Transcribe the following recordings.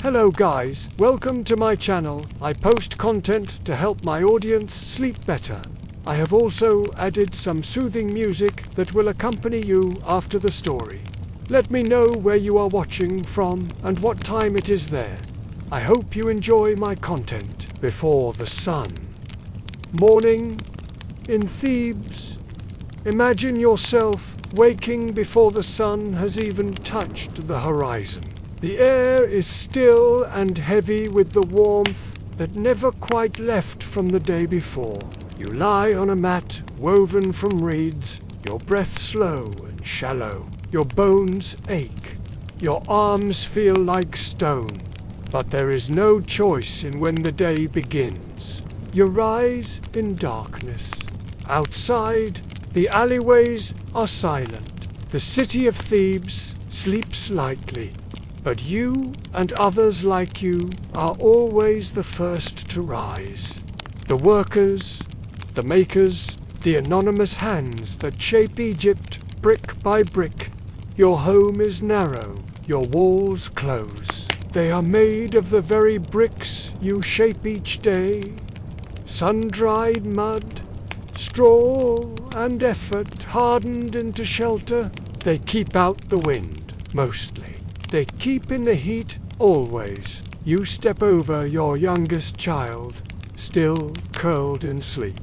Hello guys, welcome to my channel. I post content to help my audience sleep better. I have also added some soothing music that will accompany you after the story. Let me know where you are watching from and what time it is there. I hope you enjoy my content before the sun. Morning in Thebes. Imagine yourself waking before the sun has even touched the horizon. The air is still and heavy with the warmth that never quite left from the day before. You lie on a mat woven from reeds, your breath slow and shallow. Your bones ache. Your arms feel like stone. But there is no choice in when the day begins. You rise in darkness. Outside, the alleyways are silent. The city of Thebes sleeps lightly. But you and others like you are always the first to rise. The workers, the makers, the anonymous hands that shape Egypt brick by brick. Your home is narrow, your walls close. They are made of the very bricks you shape each day. Sun-dried mud, straw and effort hardened into shelter. They keep out the wind, mostly. They keep in the heat, always. You step over your youngest child, still curled in sleep.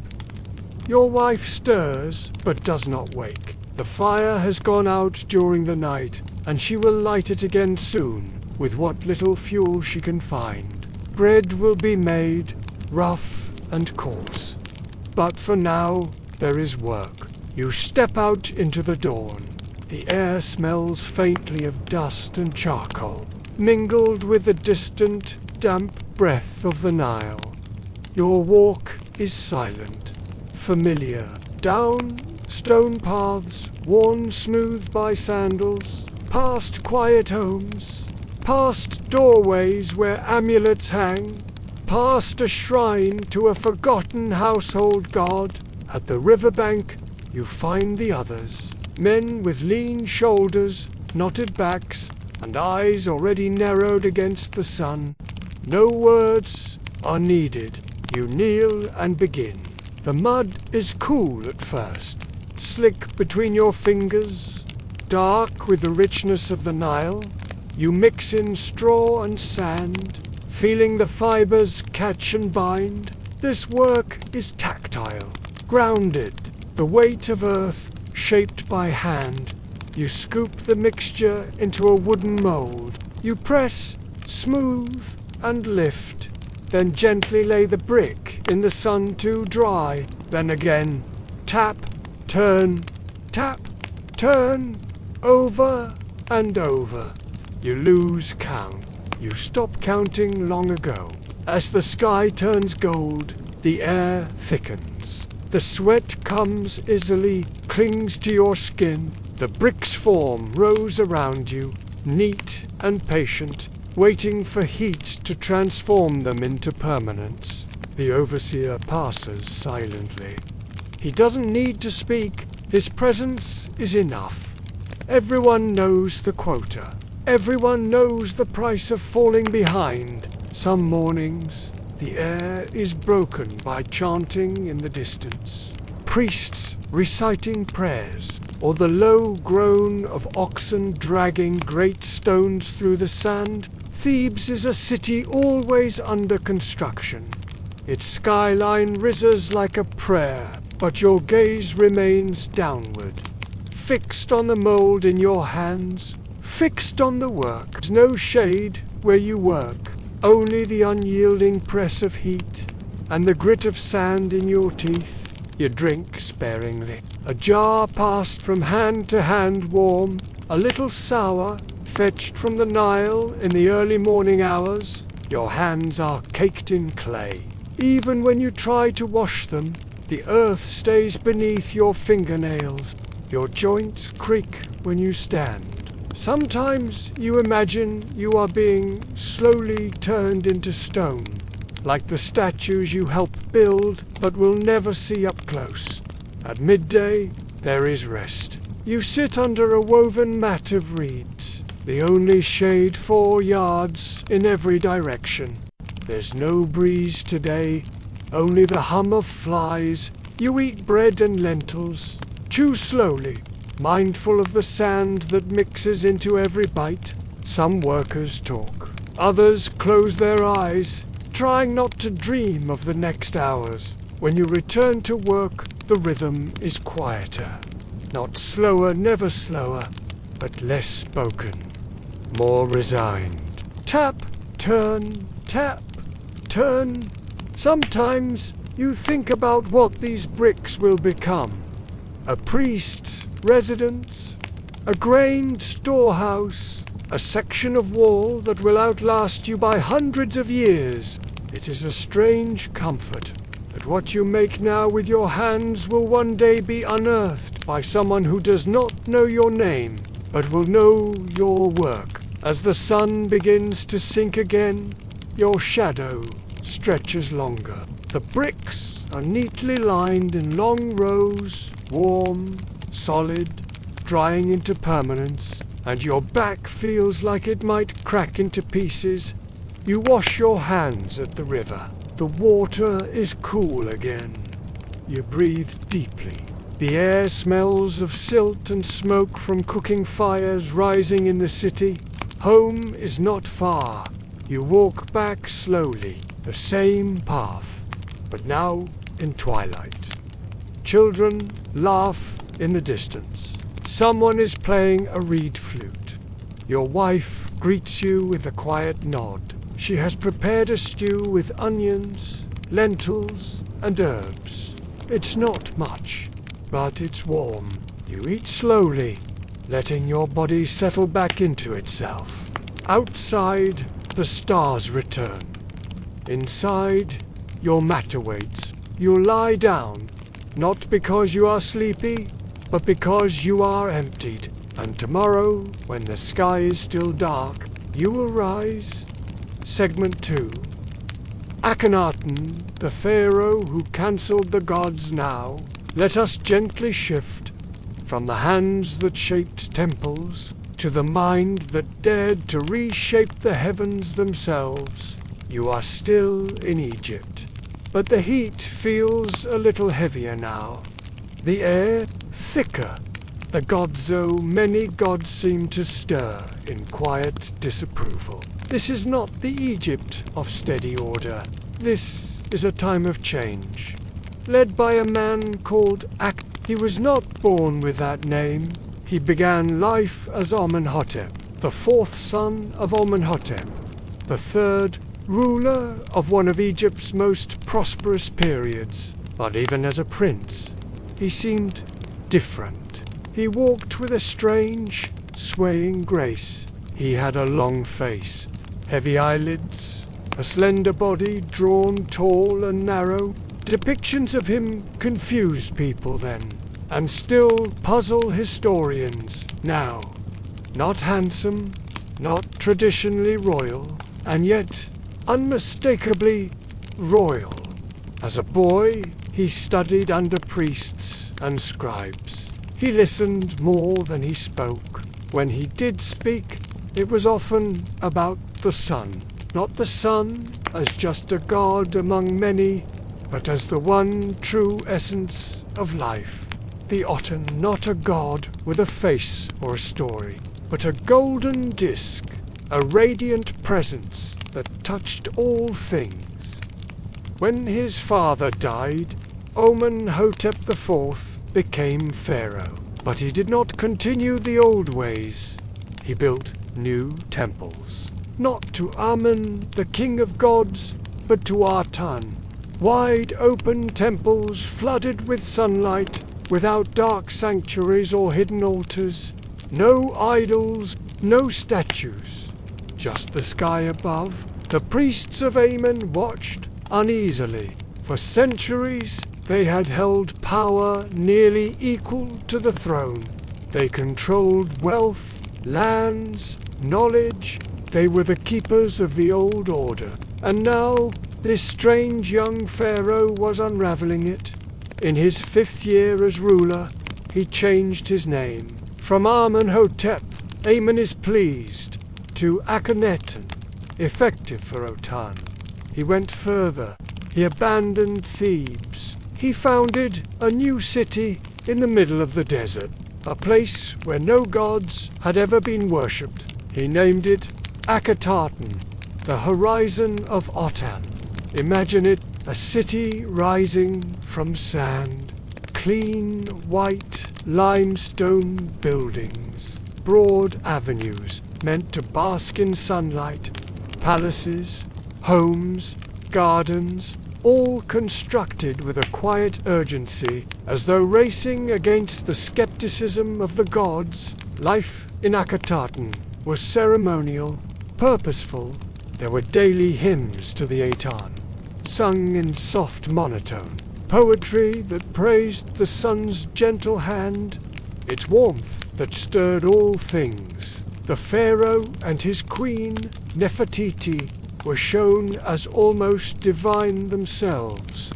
Your wife stirs, but does not wake. The fire has gone out during the night, and she will light it again soon, with what little fuel she can find. Bread will be made, rough and coarse. But for now, there is work. You step out into the dawn. The air smells faintly of dust and charcoal, mingled with the distant, damp breath of the Nile. Your walk is silent, familiar, down stone paths worn smooth by sandals, past quiet homes, past doorways where amulets hang, past a shrine to a forgotten household god. At the riverbank, you find the others. Men with lean shoulders, knotted backs, and eyes already narrowed against the sun. No words are needed. You kneel and begin. The mud is cool at first, slick between your fingers, dark with the richness of the Nile. You mix in straw and sand, feeling the fibers catch and bind. This work is tactile, grounded, the weight of earth shaped by hand. You scoop the mixture into a wooden mold. You press, smooth, and lift. Then gently lay the brick in the sun to dry. Then again, tap, turn, over and over. You lose count. You stopped counting long ago. As the sky turns gold, the air thickens. The sweat comes easily, clings to your skin. The bricks form rows around you, neat and patient, waiting for heat to transform them into permanence. The overseer passes silently. He doesn't need to speak. His presence is enough. Everyone knows the quota. Everyone knows the price of falling behind. Some mornings, the air is broken by chanting in the distance, priests reciting prayers, or the low groan of oxen dragging great stones through the sand. Thebes is a city always under construction. Its skyline rises like a prayer, but your gaze remains downward, fixed on the mold in your hands, fixed on the work. There's no shade where you work. Only the unyielding press of heat, and the grit of sand in your teeth. You drink sparingly. A jar passed from hand to hand warm, a little sour, fetched from the Nile in the early morning hours. Your hands are caked in clay. Even when you try to wash them, the earth stays beneath your fingernails. Your joints creak when you stand. Sometimes you imagine you are being slowly turned into stone, like the statues you help build but will never see up close. At midday, there is rest. You sit under a woven mat of reeds, The only shade 4 yards in every direction. There's no breeze today, only the hum of flies. You eat bread and lentils. Chew slowly, mindful of the sand that mixes into every bite. Some workers talk. Others close their eyes, trying not to dream of the next hours. When you return to work, the rhythm is quieter. Not slower, never slower, but less spoken. More resigned. Tap, turn, tap, turn. Sometimes you think about what these bricks will become. A priest's residence, a grain storehouse, a section of wall that will outlast you by hundreds of years. It is a strange comfort that what you make now with your hands will one day be unearthed by someone who does not know your name, but will know your work. As the sun begins to sink again, your shadow stretches longer. The bricks are neatly lined in long rows, warm, solid, drying into permanence, and your back feels like it might crack into pieces. You wash your hands at the river. The water is cool again. You breathe deeply. The air smells of silt and smoke from cooking fires rising in the city. Home is not far. You walk back slowly, the same path, but now in twilight. Children laugh in the distance. Someone is playing a reed flute. Your wife greets you with a quiet nod. She has prepared a stew with onions, lentils, and herbs. It's not much, but it's warm. You eat slowly, letting your body settle back into itself. Outside, the stars return. Inside, your mat awaits. You lie down, not because you are sleepy, but because you are emptied. And tomorrow, when the sky is still dark, you will rise. Segment 2. Akhenaten, the pharaoh who cancelled the gods now. Let us gently shift from the hands that shaped temples to the mind that dared to reshape the heavens themselves. You are still in Egypt, but the heat feels a little heavier now. The air thicker. The gods, though many gods seem to stir in quiet disapproval. This is not the Egypt of steady order. This is a time of change. Led by a man called He was not born with that name. He began life as Amenhotep, the 4th son of Amenhotep, the 3rd ruler of one of Egypt's most prosperous periods. But even as a prince, he seemed different. He walked with a strange, swaying grace. He had a long face, heavy eyelids, a slender body drawn tall and narrow. Depictions of him confused people then, and still puzzle historians now. Not handsome, not traditionally royal, and yet unmistakably royal. As a boy, he studied under priests and scribes. He listened more than he spoke. When he did speak, it was often about the sun. Not the sun as just a god among many, but as the one true essence of life. The Aten, not a god with a face or a story, but a golden disk, a radiant presence that touched all things. When his father died, Amenhotep IV became pharaoh, but he did not continue the old ways. He built new temples, not to Amen, the king of gods, but to Aten. Wide open temples flooded with sunlight, without dark sanctuaries or hidden altars. No idols, no statues, just the sky above. The priests of Amen watched uneasily. For centuries, they had held power nearly equal to the throne. They controlled wealth, lands, knowledge. They were the keepers of the old order. And now, this strange young pharaoh was unraveling it. In his 5th year as ruler, he changed his name from Amenhotep Amen is pleased. To Akhenaten, effective pharaoh. He went further. He abandoned Thebes. He founded a new city in the middle of the desert, a place where no gods had ever been worshipped. He named it Akhenaten, the horizon of Otan. Imagine it, a city rising from sand, clean white limestone buildings, broad avenues meant to bask in sunlight, palaces, homes, gardens, all constructed with a quiet urgency, as though racing against the skepticism of the gods. Life in Akhenaten was ceremonial, purposeful. There were daily hymns to the Aten, sung in soft monotone, poetry that praised the sun's gentle hand, its warmth that stirred all things. The pharaoh and his queen, Nefertiti, were shown as almost divine themselves.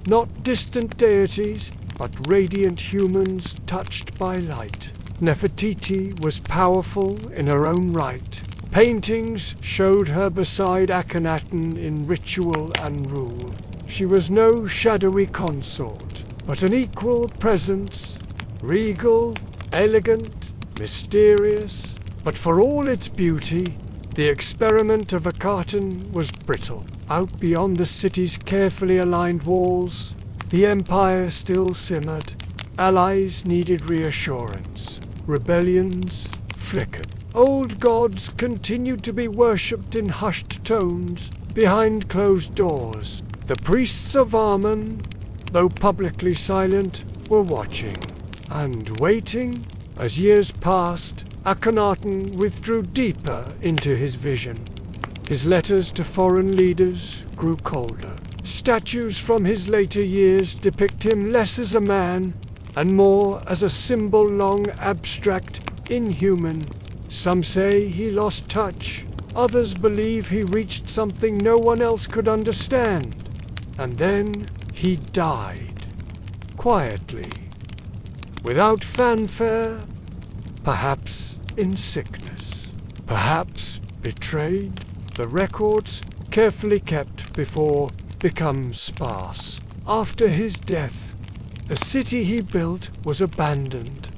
Not distant deities, but radiant humans touched by light. Nefertiti was powerful in her own right. Paintings showed her beside Akhenaten in ritual and rule. She was no shadowy consort, but an equal presence, regal, elegant, mysterious. But for all its beauty, the experiment of Akhenaten was brittle. Out beyond the city's carefully aligned walls, the empire still simmered. Allies needed reassurance. Rebellions flickered. Old gods continued to be worshipped in hushed tones behind closed doors. The priests of Amen, though publicly silent, were watching and waiting. As years passed, Akhenaten withdrew deeper into his vision. His letters to foreign leaders grew colder. Statues from his later years depict him less as a man and more as a symbol, long abstract, inhuman. Some say he lost touch. Others believe he reached something no one else could understand. And then he died. Quietly. Without fanfare. Perhaps in sickness. Perhaps betrayed. The records, carefully kept before, become sparse. After his death, the city he built was abandoned.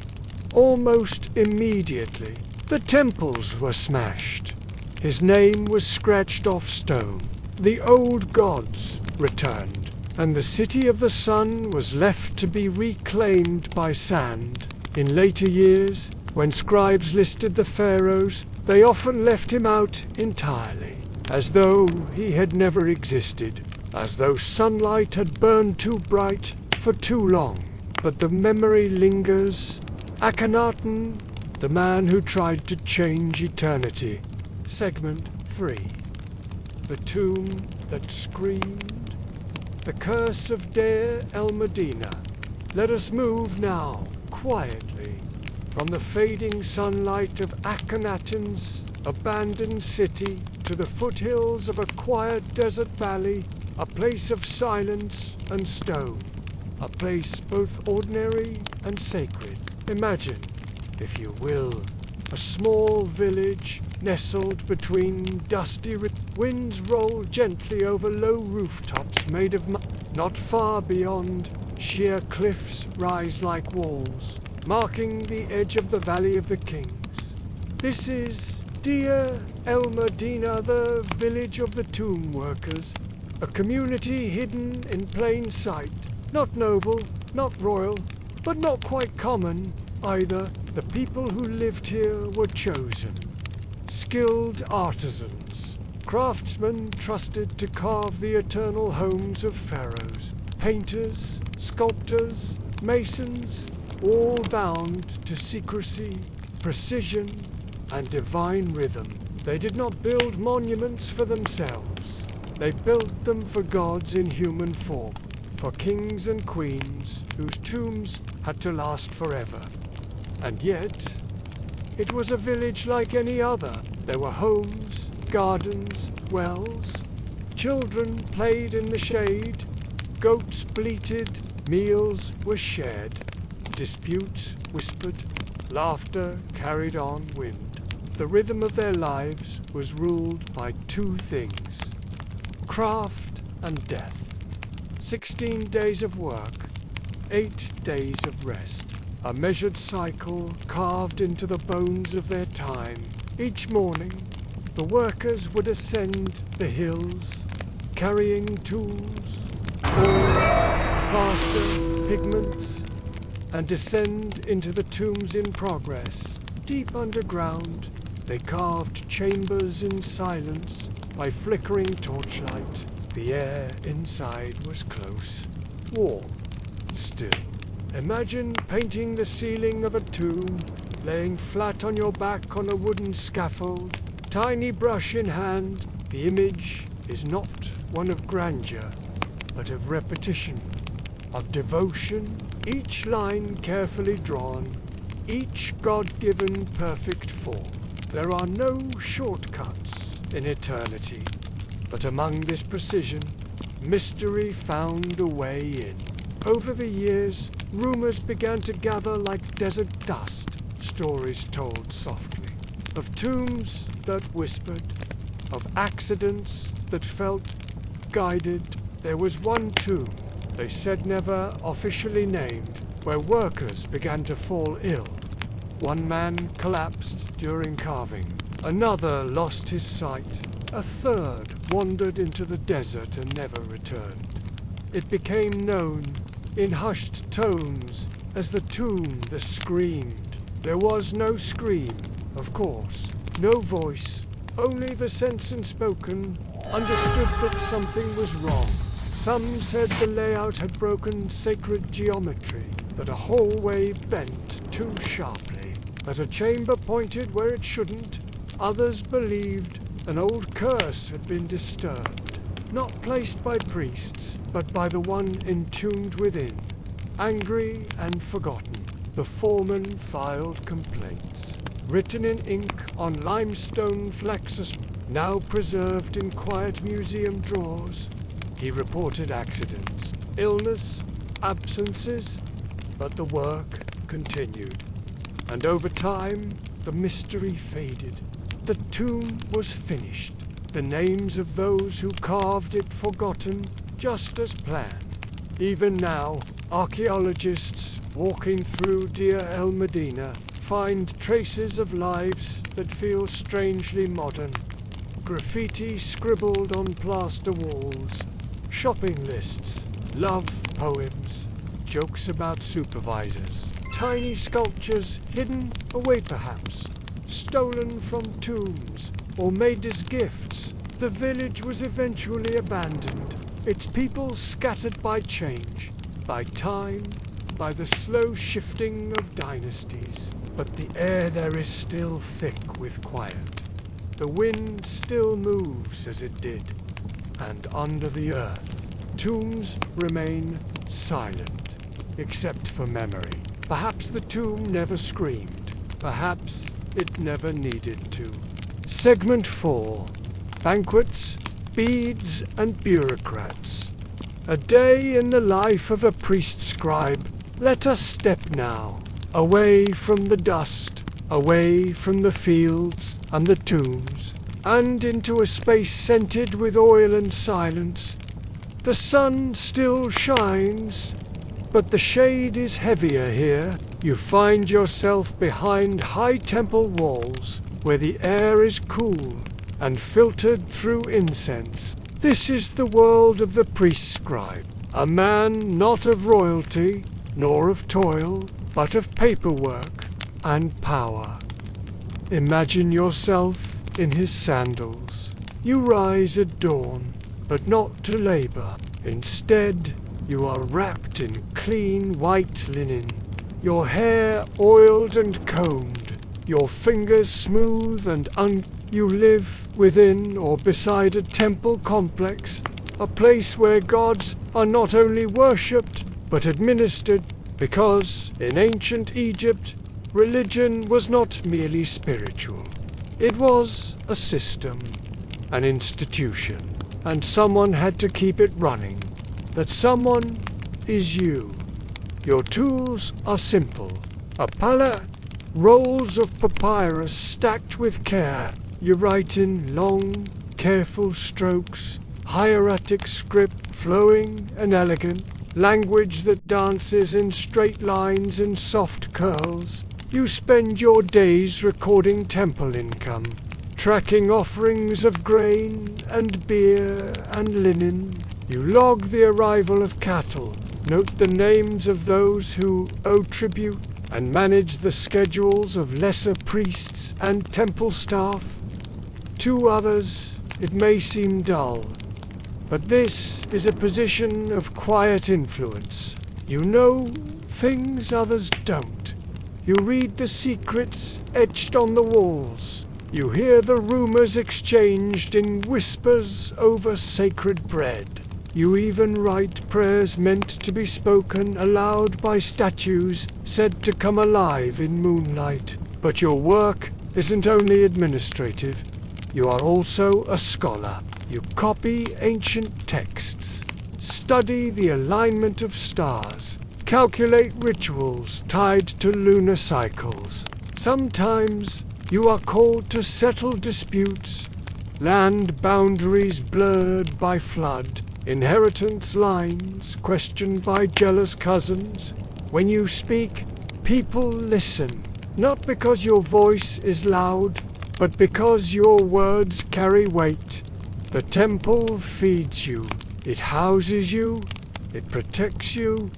Almost immediately, the temples were smashed. His name was scratched off stone. The old gods returned, and the city of the sun was left to be reclaimed by sand. In later years, when scribes listed the pharaohs, they often left him out entirely, as though he had never existed, as though sunlight had burned too bright for too long. But the memory lingers. Akhenaten, the man who tried to change eternity. Segment 3. The tomb that screamed. The curse of Deir el-Medina. Let us move now, quietly, from the fading sunlight of Akhenaten's abandoned city to the foothills of a quiet desert valley, a place of silence and stone, a place both ordinary and sacred. Imagine, if you will, a small village nestled between dusty winds roll gently over low rooftops made of mud. Not far beyond, sheer cliffs rise like walls, marking the edge of the Valley of the Kings. This is Deir el-Medina, the village of the tomb workers, a community hidden in plain sight. Not noble, not royal, but not quite common either. The people who lived here were chosen. Skilled artisans, craftsmen trusted to carve the eternal homes of pharaohs, painters, sculptors, masons, all bound to secrecy, precision, and divine rhythm. They did not build monuments for themselves. They built them for gods in human form, for kings and queens whose tombs had to last forever. And yet, it was a village like any other. There were homes, gardens, wells. Children played in the shade. Goats bleated. Meals were shared. Disputes whispered. Laughter carried on wind. The rhythm of their lives was ruled by two things: craft and death. 16 days of work, 8 days of rest. A measured cycle carved into the bones of their time. Each morning, the workers would ascend the hills, carrying tools, ore, plaster, pigments, and descend into the tombs in progress. Deep underground, they carved chambers in silence by flickering torchlight. The air inside was close, warm, still. Imagine painting the ceiling of a tomb, laying flat on your back on a wooden scaffold, tiny brush in hand. The image is not one of grandeur, but of repetition, of devotion, each line carefully drawn, each God-given perfect form. There are no shortcuts in eternity, but among this precision, mystery found a way in. Over the years, rumors began to gather like desert dust, stories told softly, of tombs that whispered, of accidents that felt guided. There was one tomb, they said never officially named, where workers began to fall ill. One man collapsed during carving, another lost his sight, a third wandered into the desert and never returned. It became known in hushed tones as the tomb that screamed. There was no scream, of course, no voice, only the sense unspoken understood that something was wrong. Some said the layout had broken sacred geometry, that a hallway bent too sharply, that a chamber pointed where it shouldn't. Others believed an old curse had been disturbed, not placed by priests, but by the one entombed within. Angry and forgotten, the foreman filed complaints, written in ink on limestone flexus, now preserved in quiet museum drawers. He reported accidents, illness, absences, but the work continued. And over time, the mystery faded. The tomb was finished, the names of those who carved it forgotten, just as planned. Even now, archaeologists walking through Deir el-Medina find traces of lives that feel strangely modern. Graffiti scribbled on plaster walls, shopping lists, love poems, jokes about supervisors, tiny sculptures hidden away perhaps, stolen from tombs or made as gifts. The village was eventually abandoned, its people scattered by change, by time, by the slow shifting of dynasties. But the air there is still thick with quiet. The wind still moves as it did, and under the earth, tombs remain silent, except for memory. Perhaps the tomb never screamed. Perhaps it never needed to. Segment 4. Banquets, beads, and bureaucrats. A day in the life of a priest-scribe. Let us step now, away from the dust, away from the fields and the tombs, and into a space scented with oil and silence. The sun still shines, but the shade is heavier here. You find yourself behind high temple walls, where the air is cool and filtered through incense. This is the world of the priest-scribe, a man not of royalty, nor of toil, but of paperwork and power. Imagine yourself in his sandals. You rise at dawn, but not to labor. Instead, you are wrapped in clean white linen, your hair oiled and combed, your fingers smooth and You live within or beside a temple complex, a place where gods are not only worshipped, but administered, because in ancient Egypt, religion was not merely spiritual. It was a system, an institution, and someone had to keep it running. That someone is you. Your tools are simple. A palette, Rolls of papyrus stacked with care. You write in long, careful strokes, hieratic script flowing and elegant, language that dances in straight lines and soft curls. You spend your days recording temple income, tracking offerings of grain and beer and linen. You log the arrival of cattle, note the names of those who owe tribute, and manage the schedules of lesser priests and temple staff. To others, it may seem dull, but this is a position of quiet influence. You know things others don't. You read the secrets etched on the walls. You hear the rumors exchanged in whispers over sacred bread. You even write prayers meant to be spoken aloud by statues said to come alive in moonlight. But your work isn't only administrative. You are also a scholar. You copy ancient texts, study the alignment of stars, calculate rituals tied to lunar cycles. Sometimes you are called to settle disputes, land boundaries blurred by flood, inheritance lines questioned by jealous cousins. When you speak, people listen, not because your voice is loud, but because your words carry weight. The temple feeds you, it houses you, it protects you,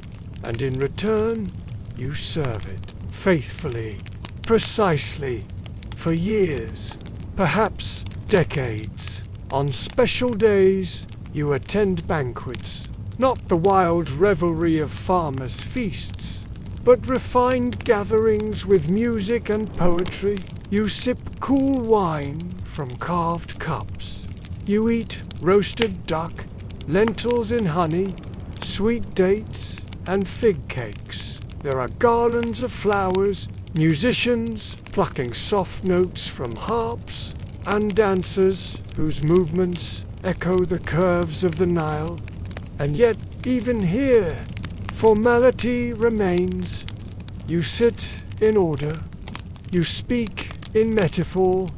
and in return, you serve it faithfully, precisely, for years, perhaps decades. On special days, you attend banquets, not the wild revelry of farmers' feasts, but refined gatherings with music and poetry. You sip cool wine from carved cups. You eat roasted duck, lentils in honey, sweet dates, and fig cakes. There are garlands of flowers, musicians plucking soft notes from harps, and dancers whose movements echo the curves of the Nile. And yet, even here, formality remains. You sit in order. You speak in metaphor.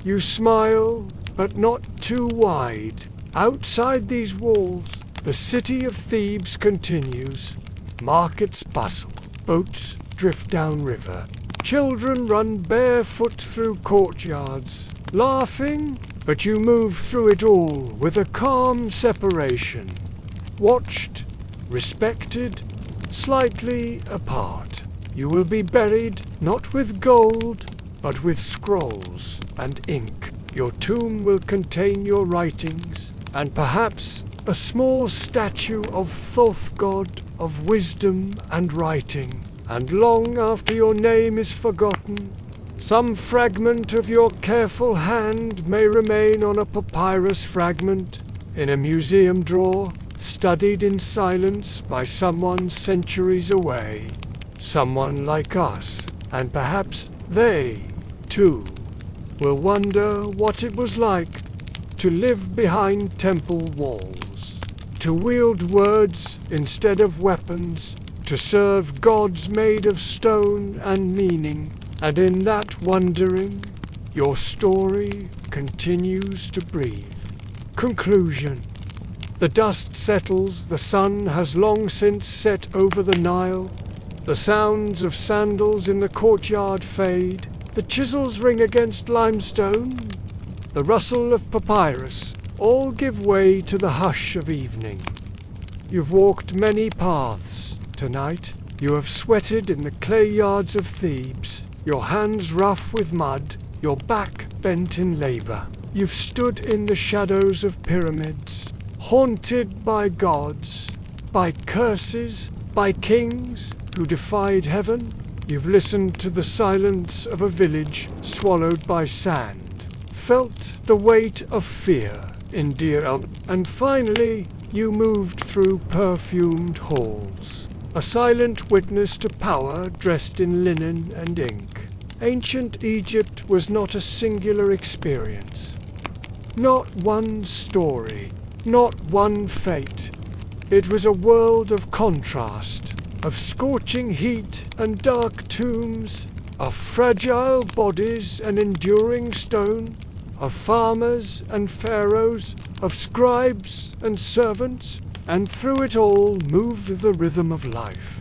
You smile, but not too wide. Outside these walls, the city of Thebes continues. Markets bustle. Boats drift downriver. Children run barefoot through courtyards, laughing, but you move through it all with a calm separation. Watched, respected, slightly apart. You will be buried not with gold, but with scrolls and ink. Your tomb will contain your writings, and perhaps a small statue of Thoth god of wisdom and writing. And long after your name is forgotten, some fragment of your careful hand may remain on a papyrus fragment in a museum drawer, studied in silence by someone centuries away. Someone like us, and perhaps they, too, will wonder what it was like to live behind temple walls, to wield words instead of weapons, to serve gods made of stone and meaning. And in that wondering, your story continues to breathe. Conclusion. The dust settles, the sun has long since set over the Nile. The sounds of sandals in the courtyard fade. The chisels ring against limestone. The rustle of papyrus all give way to the hush of evening. You've walked many paths tonight. You have sweated in the clay yards of Thebes, your hands rough with mud, your back bent in labor. You've stood in the shadows of pyramids, haunted by gods, by curses, by kings who defied heaven. You've listened to the silence of a village swallowed by sand, felt the weight of fear in Deir, and finally you moved through perfumed halls, a silent witness to power dressed in linen and ink. Ancient Egypt was not a singular experience, not one story, not one fate. It was a world of contrast, of scorching heat and dark tombs, of fragile bodies and enduring stone, of farmers and pharaohs, of scribes and servants, and through it all moved the rhythm of life,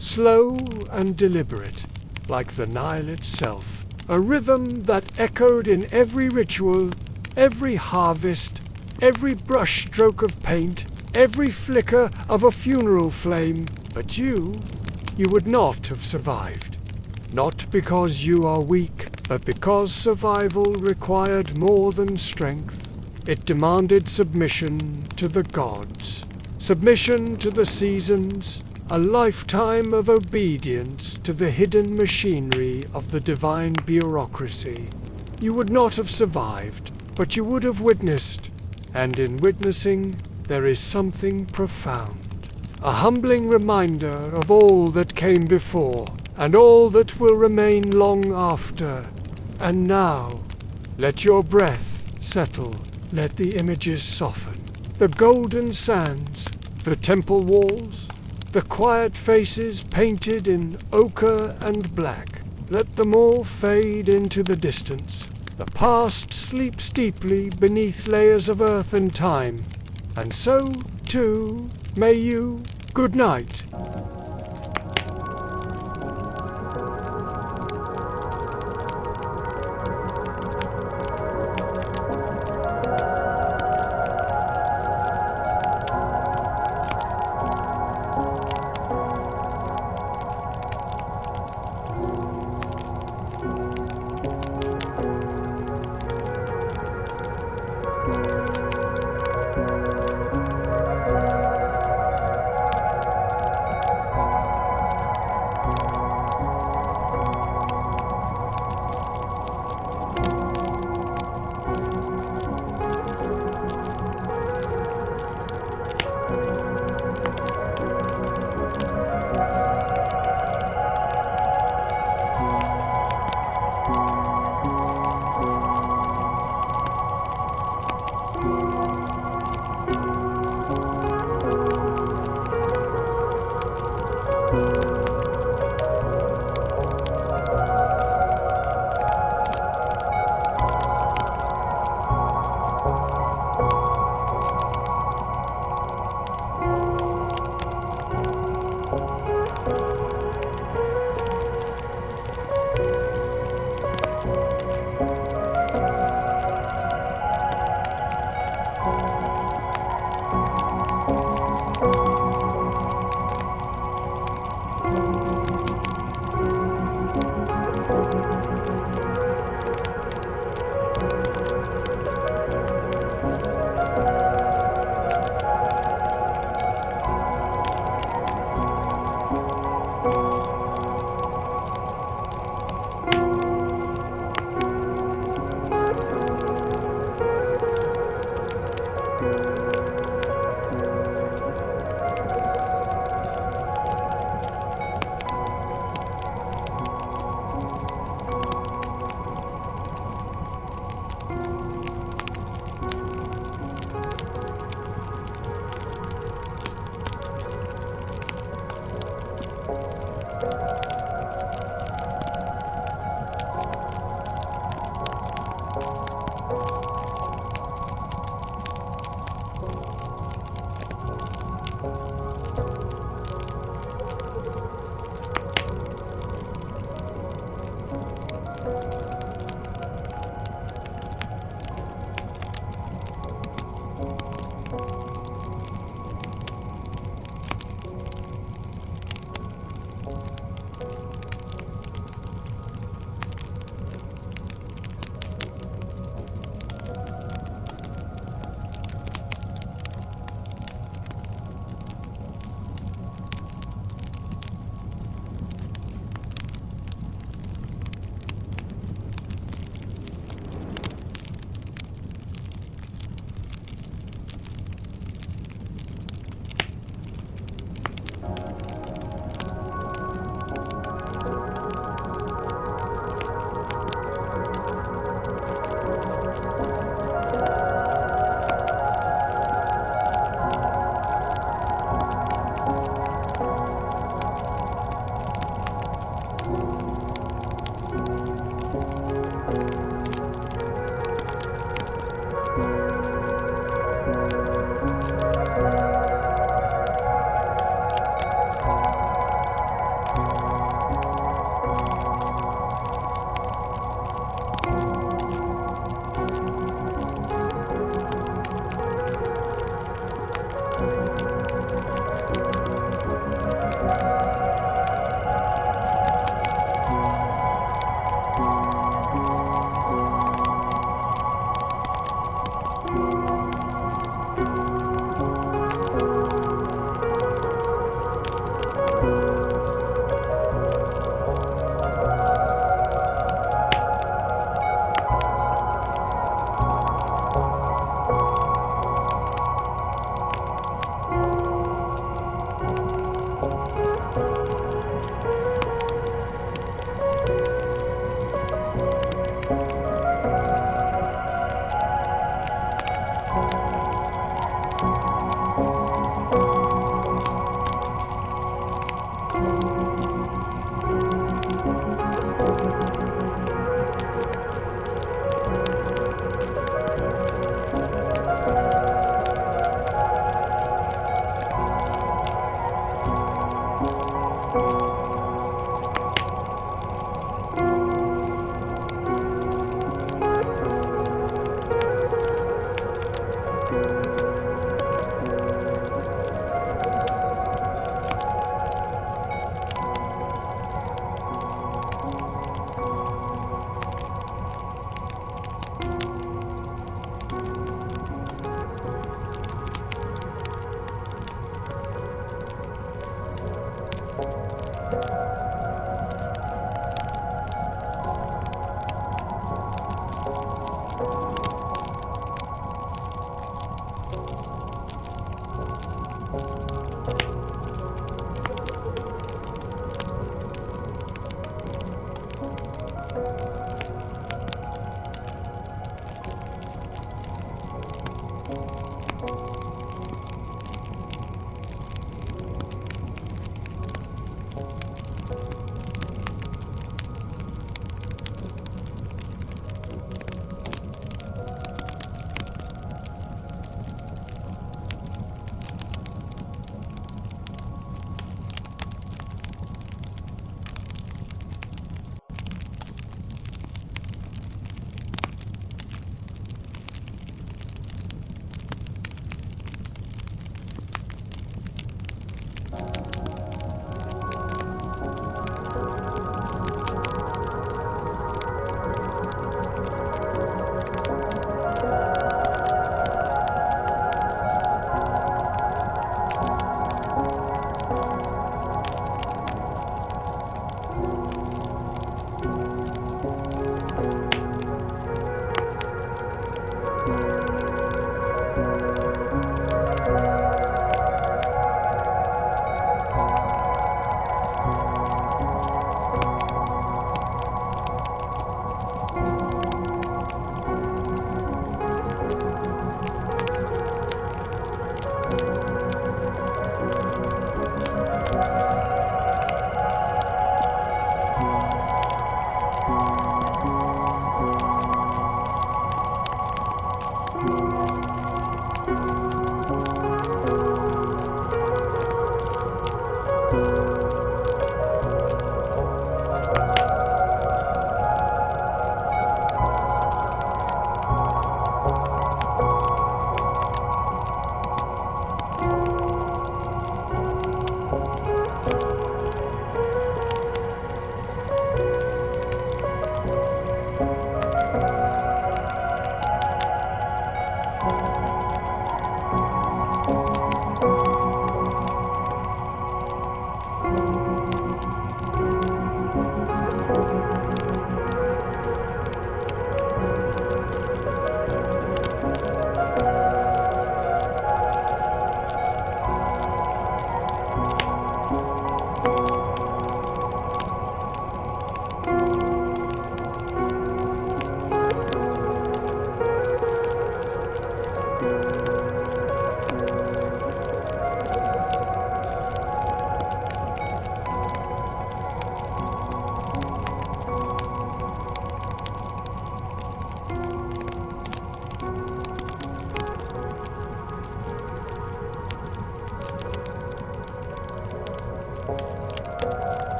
slow and deliberate, like the Nile itself, a rhythm that echoed in every ritual, every harvest, every brushstroke of paint, every flicker of a funeral flame. But you would not have survived. Not because you are weak, but because survival required more than strength. It demanded submission to the gods, submission to the seasons, a lifetime of obedience to the hidden machinery of the divine bureaucracy. You would not have survived, but you would have witnessed, and in witnessing there is something profound, a humbling reminder of all that came before, and all that will remain long after. And now, let your breath settle, let the images soften. The golden sands, the temple walls, the quiet faces painted in ochre and black, let them all fade into the distance. The past sleeps deeply beneath layers of earth and time, and so, too, may you. Good night.